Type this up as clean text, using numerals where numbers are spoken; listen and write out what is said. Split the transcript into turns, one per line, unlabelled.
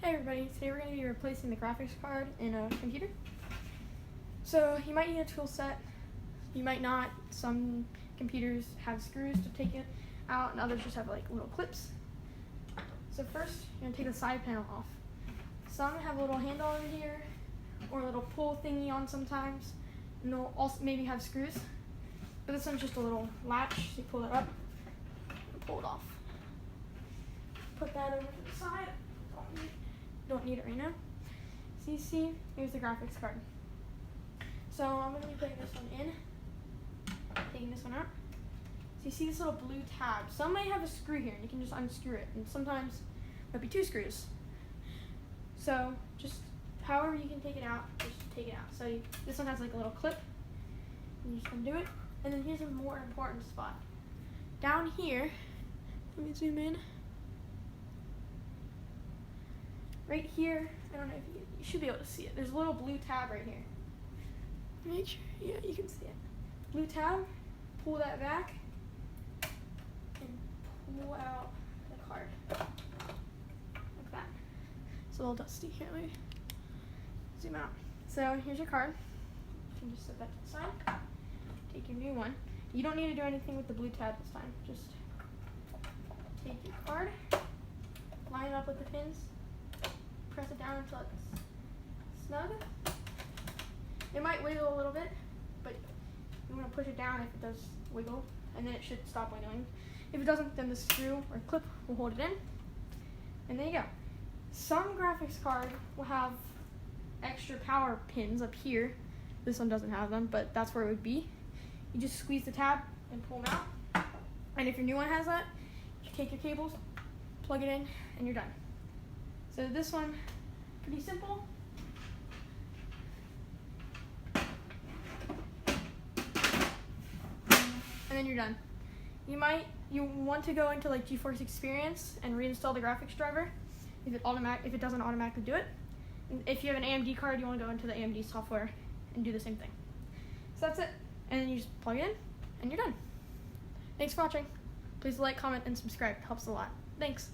Hey everybody, today we're going to be replacing the graphics card in a computer. So you might need a tool set, you might not. Some computers have screws to take it out and others just have like little clips. So first you're going to take the side panel off. Some have a little handle over here or a little pull thingy on sometimes, and they'll also maybe have screws. But this one's just a little latch, so you pull it up and pull it off. Put that over to the side. Don't need it right now. So you see, here's the graphics card. So I'm going to be putting this one in, taking this one out. So you see this little blue tab. Some may have a screw here, and you can just unscrew it. And sometimes there'll be two screws. So just however you can take it out, just take it out. So this one has like a little clip, and you just undo it. And then here's a more important spot. Down here, let me zoom in. Right here, I don't know if you should be able to see it. There's a little blue tab right here. Make sure, yeah, you can see it. Blue tab, pull that back, and pull out the card. Like that. It's a little dusty here, let me zoom out. So here's your card. You can just set that to the side. Take your new one. You don't need to do anything with the blue tab this time. Just take your card, line it up with the pins, press it down until it's snug. It might wiggle a little bit, but you want to push it down if it does wiggle, and then it should stop wiggling. If it doesn't, then the screw or clip will hold it in, and there you go. Some graphics card will have extra power pins up here. This one doesn't have them, but that's where it would be. You just squeeze the tab and pull them out, and if your new one has that, you take your cables, plug it in, and you're done. So this one, pretty simple. And then you're done. You want to go into like GeForce Experience and reinstall the graphics driver if it doesn't automatically do it. And if you have an AMD card, you want to go into the AMD software and do the same thing. So that's it. And then you just plug it in and you're done. Thanks for watching. Please like, comment, and subscribe. It helps a lot. Thanks.